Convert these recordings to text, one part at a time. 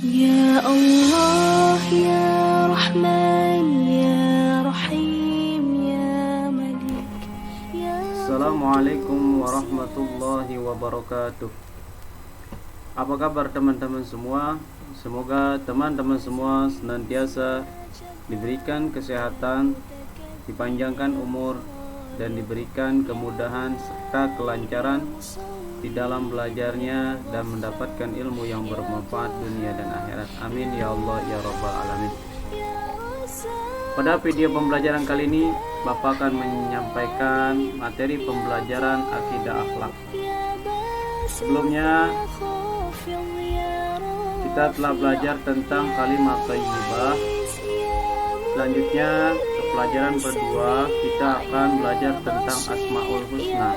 Ya Allah, Ya Rahman, Ya Rahim, Ya Malik, Ya. Assalamualaikum warahmatullahi wabarakatuh. Apa kabar teman-teman semua? Semoga teman-teman semua senantiasa diberikan kesehatan, dipanjangkan umur, dan diberikan kemudahan serta kelancaran di dalam belajarnya dan mendapatkan ilmu yang bermanfaat dunia dan akhirat. Amin ya Allah ya Rabbal Alamin. Pada video pembelajaran kali ini, Bapak akan menyampaikan materi pembelajaran akidah akhlak. Sebelumnya, kita telah belajar tentang kalimat thayyibah. Selanjutnya, ke pelajaran kedua, kita akan belajar tentang Asmaul Husna.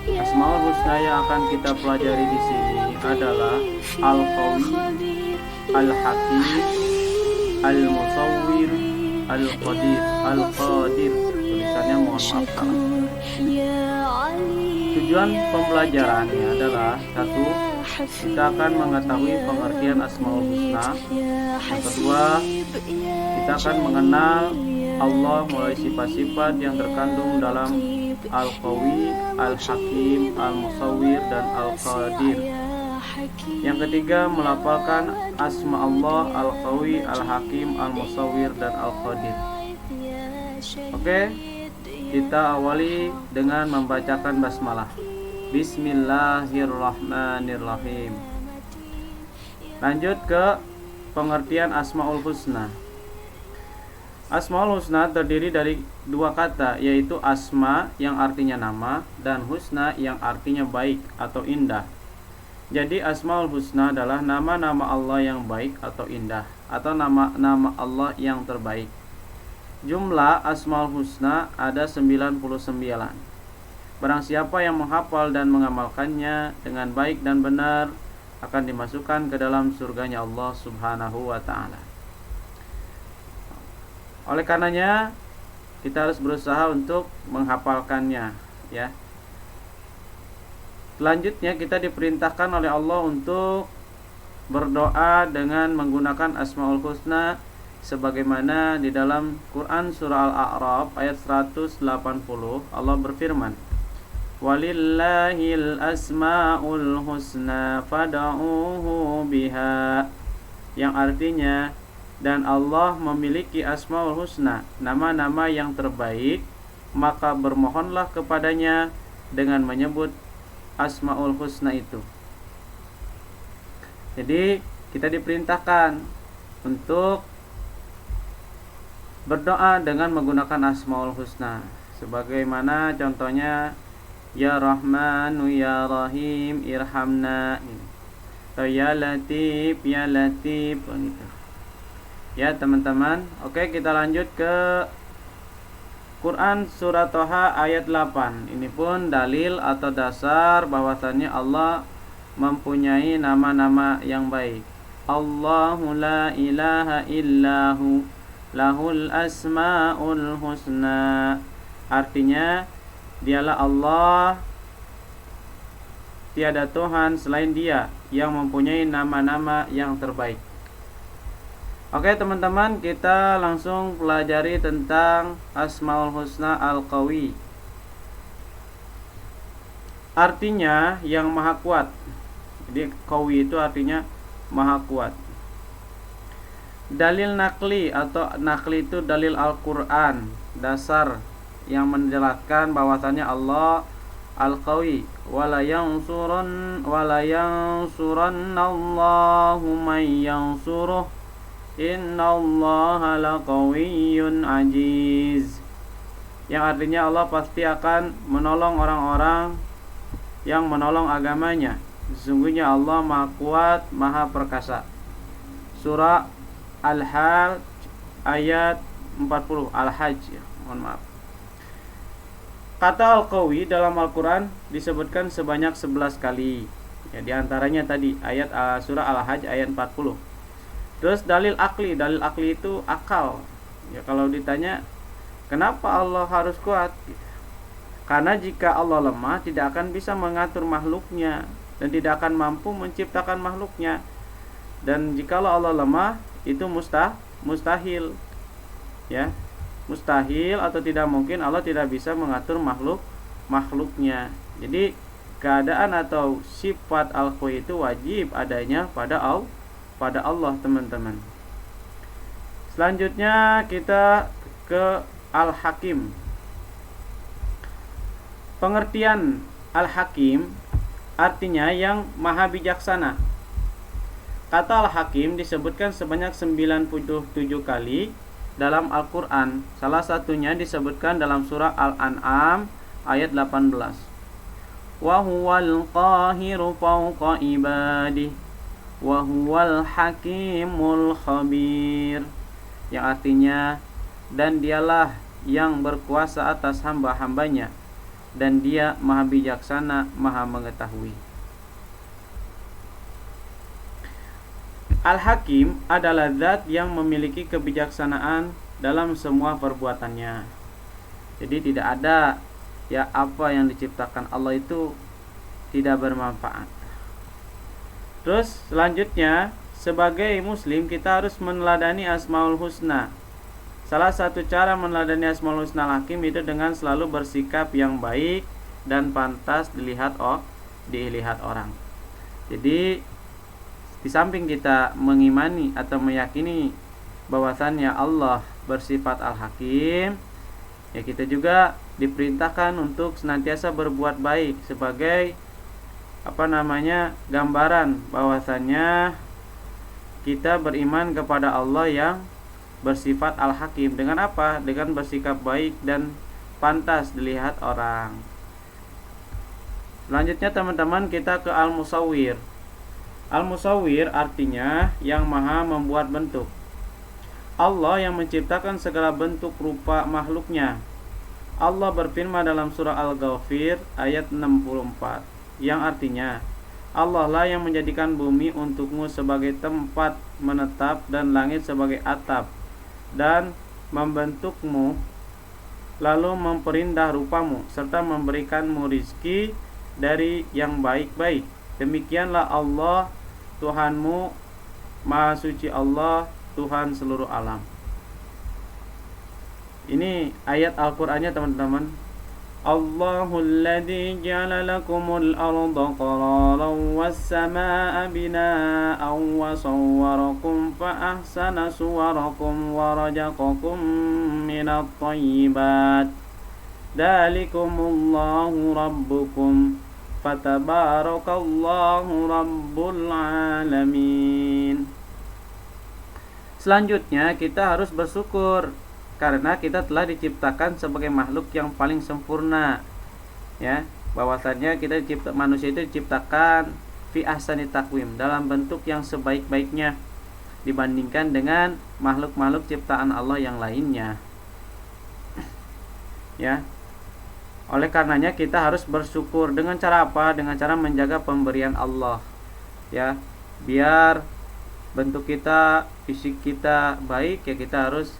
Asmaul Husna yang akan kita pelajari di sini adalah Al-Qawi, Al-Hakim, Al-Musawwir, Al-Qadir. Al-Qadir, tulisannya mohon maaf salah. Tujuan pembelajarannya adalah satu, kita akan mengetahui pengertian Asmaul Husna. Yang kedua, kita akan mengenal Allah melalui sifat-sifat yang terkandung dalam Al-Qawi, Al-Hakim, Al-Musawwir, dan Al-Qadir. Yang ketiga, melafalkan asma Allah Al-Qawi, Al-Hakim, Al-Musawwir, dan Al-Qadir. Oke, kita awali dengan membacakan basmalah. Bismillahirrahmanirrahim. Lanjut ke pengertian Asmaul Husna. Asmaul Husna terdiri dari dua kata, yaitu asma yang artinya nama dan husna yang artinya baik atau indah. Jadi Asmaul Husna adalah nama-nama Allah yang baik atau indah, atau nama-nama Allah yang terbaik. Jumlah Asmaul Husna ada 99. Barang siapa yang menghafal dan mengamalkannya dengan baik dan benar akan dimasukkan ke dalam surganya Allah Subhanahu wa ta'ala. Oleh karenanya kita harus berusaha untuk menghafalkannya, ya. Selanjutnya kita diperintahkan oleh Allah untuk berdoa dengan menggunakan Asmaul Husna sebagaimana di dalam Quran surah Al-A'raf ayat 180. Allah berfirman, "Walillahil asmaul husna fad'uuhu biha." Yang artinya, dan Allah memiliki Asmaul Husna, nama-nama yang terbaik, maka bermohonlah kepadanya dengan menyebut Asmaul Husna itu. Jadi kita diperintahkan untuk berdoa dengan menggunakan Asmaul Husna, sebagaimana contohnya Ya Rahmanu Ya Rahim Irhamna, atau Ya Latif Ya Latif, begitu. Ya teman-teman, oke, kita lanjut ke Quran Surah Toha ayat 8. Ini pun dalil atau dasar bahwasannya Allah mempunyai nama-nama yang baik. Allahu la ilaha illahu lahul asmaul husna. Artinya, dialah Allah, tiada Tuhan selain Dia yang mempunyai nama-nama yang terbaik. Oke teman-teman, kita langsung pelajari tentang Asmaul Husna Al-Qawi. Artinya yang maha kuat. Jadi Qawi itu artinya maha kuat. Dalil nakli atau nakli itu dalil Al-Quran, dasar yang menjelaskan bahwasannya Allah Al-Qawi. Wala yansurannallahu man yansuruh, innallaha laqawiyyun aziz. Yang artinya Allah pasti akan menolong orang-orang yang menolong agamanya. Sesungguhnya Allah maha kuat, maha perkasa. Surah Al-Hajj ayat 40. Al-Hajj, mohon maaf. Kata Al-Qawi dalam Al-Quran disebutkan sebanyak 11 kali. Ya, di antaranya tadi ayat surah Al-Hajj ayat 40. Terus dalil akli itu akal. Ya, kalau ditanya kenapa Allah harus kuat? Karena jika Allah lemah, tidak akan bisa mengatur makhluknya dan tidak akan mampu menciptakan makhluknya. Dan jikalau Allah lemah, itu mustahil. Ya. Mustahil atau tidak mungkin, Allah tidak bisa mengatur makhluknya. Jadi keadaan atau sifat al-khawi itu wajib adanya pada Allah, teman-teman. Selanjutnya kita ke Al-Hakim. Pengertian Al-Hakim artinya yang maha bijaksana. Kata Al-Hakim disebutkan sebanyak 97 kali dalam Al-Quran. Salah satunya disebutkan dalam surah Al-An'am ayat 18. Wa huwal qahiru fawqa ibadih wa huwal hakimul khabir. Yang artinya, dan dialah yang berkuasa atas hamba-hambanya, dan dia maha bijaksana, maha mengetahui. Al-Hakim adalah zat yang memiliki kebijaksanaan dalam semua perbuatannya. Jadi tidak ada ya apa yang diciptakan Allah itu tidak bermanfaat. Terus selanjutnya, sebagai muslim kita harus meneladani Asmaul Husna. Salah satu cara meneladani Asmaul Husna Al-Hakim itu dengan selalu bersikap yang baik dan pantas dilihat orang. Jadi di samping kita mengimani atau meyakini bahwasannya Allah bersifat Al-Hakim, ya kita juga diperintahkan untuk senantiasa berbuat baik sebagai gambaran bahwasannya kita beriman kepada Allah yang bersifat Al-Hakim. Dengan apa? Dengan bersikap baik dan pantas dilihat orang. Selanjutnya teman-teman, kita ke Al-Musawwir. Al-Musawwir artinya yang maha membuat bentuk. Allah yang menciptakan segala bentuk rupa makhluknya. Allah berfirman dalam surah Al-Ghafir ayat 64, yang artinya, Allah lah yang menjadikan bumi untukmu sebagai tempat menetap dan langit sebagai atap, dan membentukmu lalu memperindah rupamu serta memberikanmu rizki dari yang baik-baik. Demikianlah Allah Tuhanmu, Maha Suci Allah, Tuhan seluruh alam. Ini ayat Al-Qur'annya teman-teman. Allahul ladzi ja'ala lakumul arda qararan was samaa'a binaa'an wa sawwarakum fa ahsana suwarakum wa razaqakum minat thayyibat. Dzalikumullahu rabbukum fatabarakallahu rabbul alamin. Selanjutnya kita harus bersyukur karena kita telah diciptakan sebagai makhluk yang paling sempurna. Ya, bahwasanya manusia itu diciptakan fi ahsani taqwim, dalam bentuk yang sebaik-baiknya dibandingkan dengan makhluk-makhluk ciptaan Allah yang lainnya. Ya. Oleh karenanya kita harus bersyukur dengan cara apa? Dengan cara menjaga pemberian Allah. Ya, biar bentuk kita, fisik kita baik, ya kita harus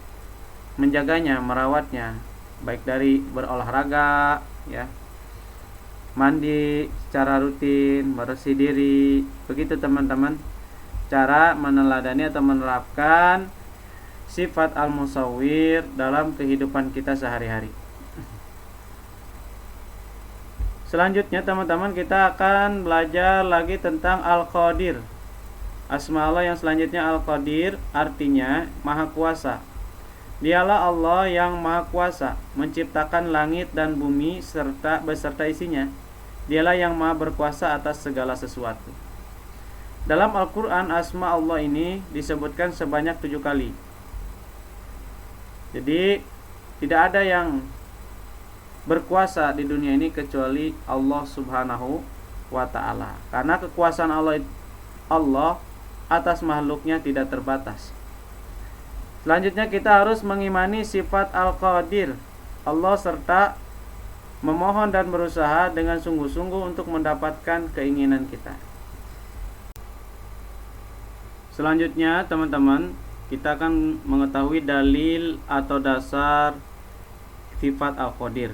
menjaganya, merawatnya, baik dari berolahraga, ya, mandi secara rutin, bersih diri. Begitu teman-teman cara meneladani atau menerapkan sifat Al-Musawwir dalam kehidupan kita sehari-hari. Selanjutnya teman-teman kita akan belajar lagi tentang Al-Qadir. Asma Allah yang selanjutnya Al-Qadir artinya Maha Kuasa. Dialah Allah yang Maha Kuasa, menciptakan langit dan bumi beserta isinya. Dialah yang Maha berkuasa atas segala sesuatu. Dalam Al-Quran, asma Allah ini disebutkan sebanyak 7 kali. Jadi tidak ada yang berkuasa di dunia ini kecuali Allah Subhanahu wa ta'ala. Karena kekuasaan Allah atas makhluknya tidak terbatas. Selanjutnya kita harus mengimani sifat Al-Qadir Allah serta memohon dan berusaha dengan sungguh-sungguh untuk mendapatkan keinginan kita. Selanjutnya teman-teman, kita akan mengetahui dalil atau dasar sifat Al-Qadir.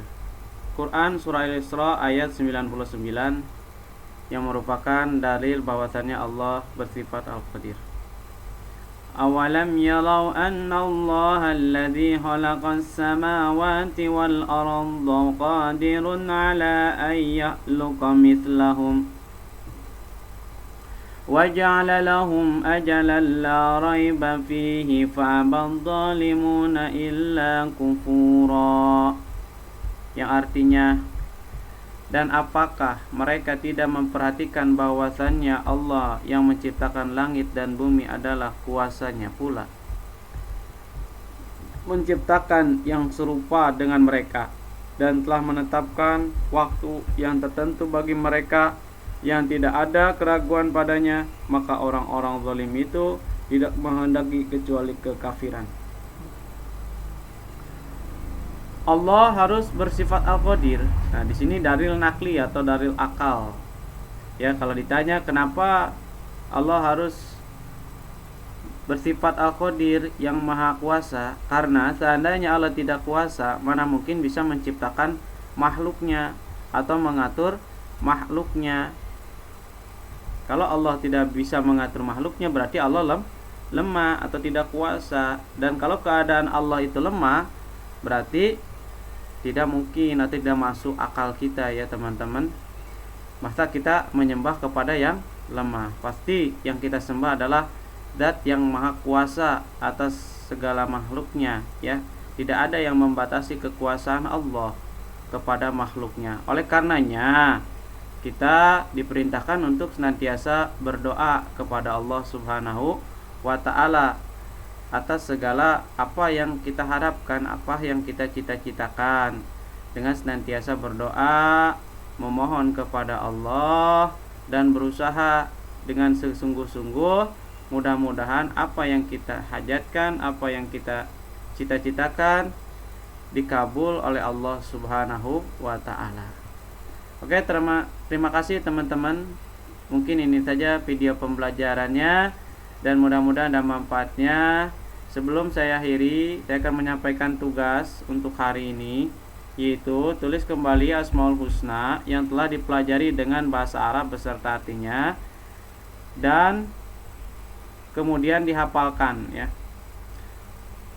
Quran surah Al-Isra ayat 99 yang merupakan dalil bahwasannya Allah bersifat Al-Qadir. Awalam yalau anna Allah alladhi khalaqas samawati wal arda qadirun ala an yakhluqa mithlahum وَجَعَلَ لَهُمْ أَجَلًا لَا رَيْبَ فِيهِ فَأَبَى الظَّالِمُونَ إِلَّا كُفُورًا, yang artinya, dan apakah mereka tidak memperhatikan bahwasannya Allah yang menciptakan langit dan bumi adalah kuasanya pula menciptakan yang serupa dengan mereka dan telah menetapkan waktu yang tertentu bagi mereka yang tidak ada keraguan padanya, maka orang-orang zalim itu tidak menghendaki kecuali kekafiran. Allah harus bersifat Al-Qadir. Nah, di sini dalil nakli atau dalil akal. Ya, kalau ditanya kenapa Allah harus bersifat Al-Qadir yang maha kuasa, karena seandainya Allah tidak kuasa, mana mungkin bisa menciptakan makhluknya atau mengatur makhluknya. Kalau Allah tidak bisa mengatur makhluknya, berarti Allah lemah atau tidak kuasa. Dan kalau keadaan Allah itu lemah, berarti tidak mungkin atau tidak masuk akal kita, ya teman-teman. Masa kita menyembah kepada yang lemah? Pasti yang kita sembah adalah Zat yang maha kuasa atas segala makhluknya, ya. Tidak ada yang membatasi kekuasaan Allah kepada makhluknya. Oleh karenanya, kita diperintahkan untuk senantiasa berdoa kepada Allah Subhanahu wa ta'ala atas segala apa yang kita harapkan, apa yang kita cita-citakan, dengan senantiasa berdoa, memohon kepada Allah, dan berusaha dengan sesungguh-sungguh. Mudah-mudahan apa yang kita hajatkan, apa yang kita cita-citakan dikabul oleh Allah Subhanahu wa ta'ala. Oke, terima kasih teman-teman. Mungkin ini saja video pembelajarannya dan mudah-mudahan ada manfaatnya. Sebelum saya akhiri, saya akan menyampaikan tugas untuk hari ini, yaitu tulis kembali Asmaul Husna yang telah dipelajari dengan bahasa Arab beserta artinya dan kemudian dihafalkan, ya.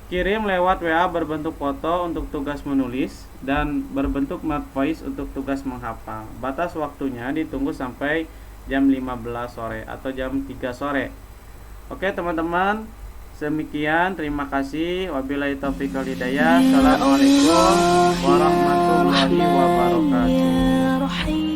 Kirim lewat WA berbentuk foto untuk tugas menulis dan berbentuk note voice untuk tugas menghafal. Batas waktunya ditunggu sampai jam 15 sore atau jam 3 sore. Oke teman-teman, demikian, terima kasih. Wabillahi taufiq wal hidayah. Assalamualaikum warahmatullahi wabarakatuh.